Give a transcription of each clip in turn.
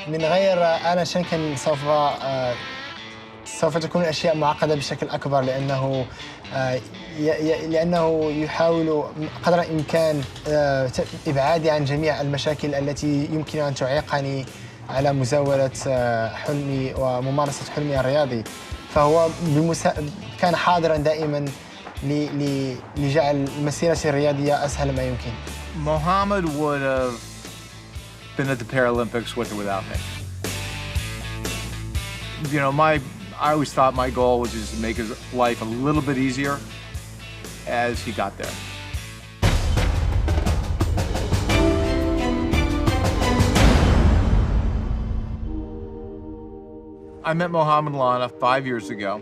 من غير آلان شانكن سوف تكون الأشياء معقدة بشكل أكبر لأنه يحاول قدر الإمكان إبعادي عن جميع المشاكل التي يمكن أن تعيقني على مزاولة حلمي وممارسة حلمي الرياضي. فهو كان حاضراً دائماً لجعل مسيرتي الرياضية أسهل ما يمكن. Muhammad would have been at the Paralympics with or without me. You know, I always thought my goal was just to make his life a little bit easier as he got there. I met Mohamed Lana 5 years ago.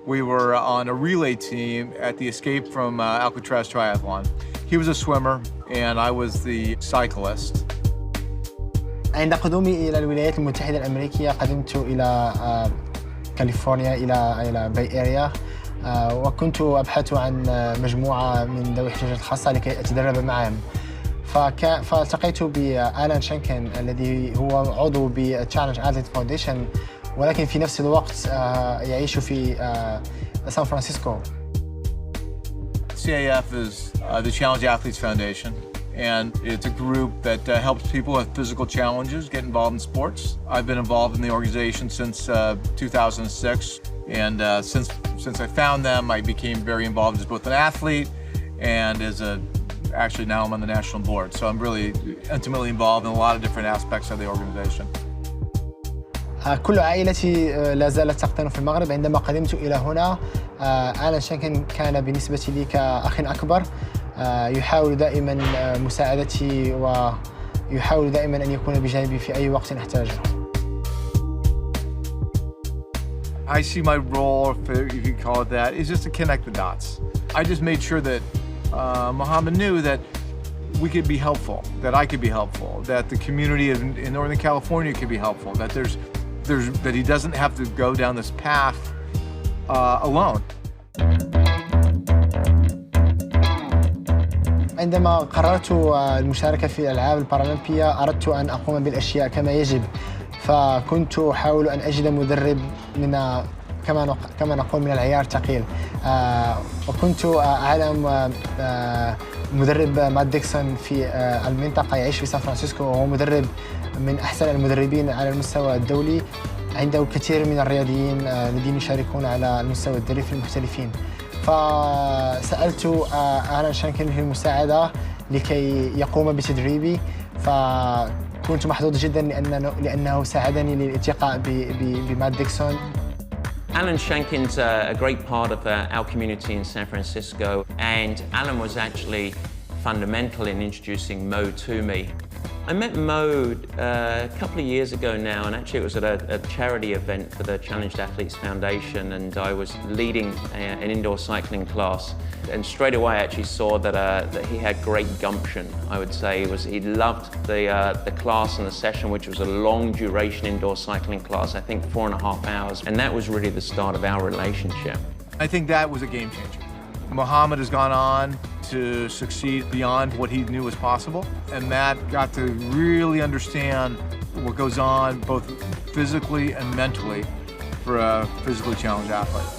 We were on a relay team at the Escape from Alcatraz Triathlon. He was a swimmer and I was the cyclist. عند قدومي إلى الولايات المتحدة الأمريكية قدمت إلى كاليفورنيا إلى باي إيريا، وكنت أبحث عن مجموعة من ذوي الاحتياجات الخاصة لكي أتدرب معهم. فالتقيت بآلان شانكن الذي هو عضو بتشالنج أثليت فاونديشن، ولكن في نفس الوقت يعيش في سان فرانسيسكو. CAF is the Challenge Athletes Foundation, and it's a group that helps people with physical challenges get involved in sports. I've been involved in the organization since 2006, and since I found them, I became very involved as both an athlete and actually now I'm on the national board. So I'm really intimately involved in a lot of different aspects of the organization. كل عائلتي لا زالت تقطن في المغرب. عندما قدمت إلى هنا آلان شانكن كان بالنسبة لي كأخ أكبر، يحاول دائما مساعدتي ويحاول دائما أن يكون بجانبي في أي وقت أحتاجه. I see my role, if you call it that, is just to connect the dots. I just made sure that Mohamed knew that we could be helpful, that I could be helpful, that the community in Northern California could be helpful, that that he doesn't have to go down this path alone. عندما قررت المشاركة في الألعاب البارالمبية أردت أن أقوم بالأشياء كما يجب، فكنت أحاول أن أجد مدرب كما نقول من العيار الثقيل، وكنت أعلم مدرب مات ديكسون في المنطقة، يعيش في سان فرانسيسكو، وهو مدرب من أحسن المدربين على المستوى الدولي. عنده الكثير من الرياضيين الذين يشاركون على المستوى الدولي في المحترفين. فسألت آلان شانكن المساعدة لكي يقوم بتدريبي، فكنت محظوظ جدا لأنه ساعدني للالتقاء بمات ديكسون. Alan Shankin's a great part of our community in San Francisco, and Alan was actually fundamental in introducing Mo to me. I met Mo a couple of years ago now, and actually it was at a charity event for the Challenged Athletes Foundation, and I was leading an indoor cycling class. And straight away I actually saw that he had great gumption, I would say. He loved the class and the session, which was a long duration indoor cycling class, I think 4.5 hours, and that was really the start of our relationship. I think that was a game changer. Mohamed has gone on to succeed beyond what he knew was possible, and Matt got to really understand what goes on both physically and mentally for a physically challenged athlete.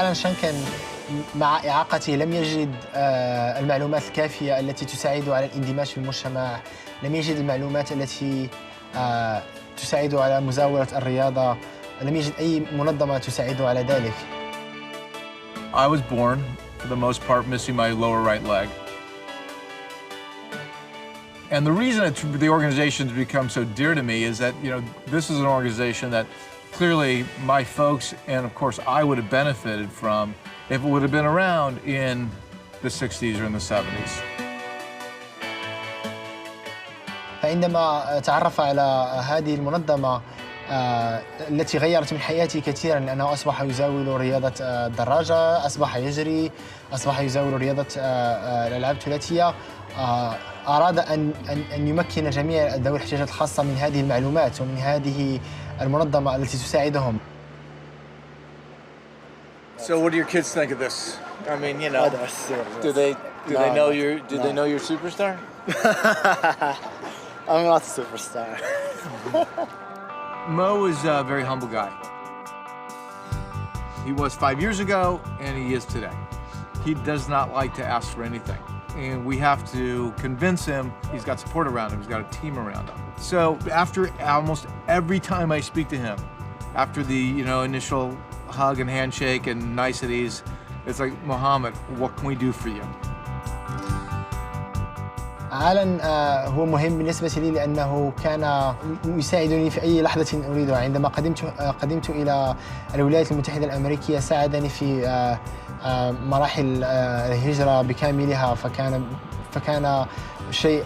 آلان شانكن مع إعاقته لم يجد المعلومات الكافية التي تساعده على الاندماج في المجتمع، لم يجد المعلومات التي تساعده على مزاولة الرياضة، لم يجد أي منظمة تساعده على ذلك. I was born, for the most part, missing my lower right leg. And the reason the organization's become so dear to me is that, you know, this is an organization that clearly my folks and of course I would have benefited from if it would have been around in the 60s or in the 70s. عندما تعرف على هذه المنظمة التي غيرت من حياته كثيرا، لأنه أصبح يزاول رياضة الدراجة، أصبح يجري، أصبح يزاول رياضة الألعاب الثلاثية. أراد أن يمكن جميع ذوي الاحتياجات الخاصة من هذه المعلومات ومن هذه المنظمة التي تساعدهم. So what do your kids think of this? I mean, you know, do they know you're a superstar? I'm not a superstar. Mo is a very humble guy. He was 5 years ago, and he is today. He does not like to ask for anything, and we have to convince him. He's got support around him. He's got a team around him. So after almost every time I speak to him, after the initial hug and handshake and niceties, it's like, Mohammed, what can we do for you? آلان هو مهم بالنسبة لي لأنه كان يساعدني في أي لحظة أريدها. عندما قدمت إلى الولايات المتحدة الأمريكية ساعدني في مراحل الهجرة بكاملها، فكان شيء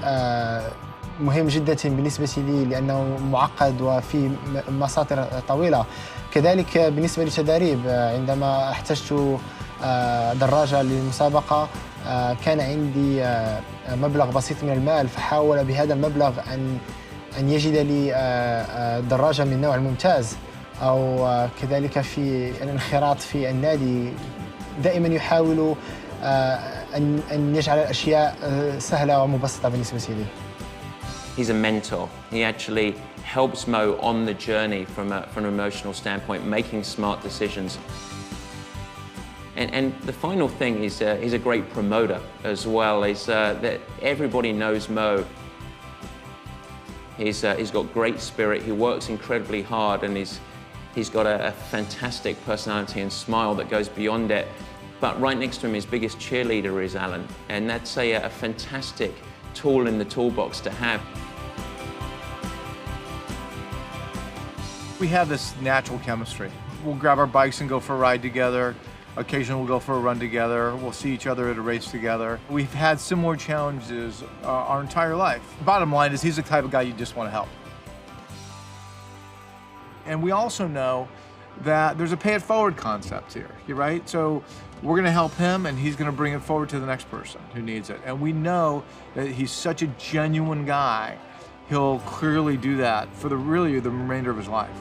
مهم جدا بالنسبة لي لأنه معقد وفي مساطر طويلة. كذلك بالنسبة للتدريب، عندما احتجت دراجة للمسابقة كان عندي مبلغ بسيط من المال، فحاول بهذا المبلغ أن يجد لي دراجة من نوع ممتاز، أو كذلك في الانخراط في النادي. دائما يحاول أن يجعل الأشياء سهلة ومبسطة بالنسبة لي. He's a mentor. He actually helps Mo on the journey from an emotional standpoint, making smart decisions. And the final thing is he's a great promoter as well. Is that everybody knows Mo. He's got great spirit. He works incredibly hard, and he's got a fantastic personality and smile that goes beyond it. But right next to him, his biggest cheerleader is Alan, and that's a fantastic tool in the toolbox to have. We have this natural chemistry. We'll grab our bikes and go for a ride together. Occasionally we'll go for a run together. We'll see each other at a race together. We've had similar challenges our entire life. Bottom line is he's the type of guy you just want to help. And we also know that there's a pay it forward concept here, right? So we're going to help him, and he's going to bring it forward to the next person who needs it. And we know that he's such a genuine guy. He'll clearly do that for the remainder of his life.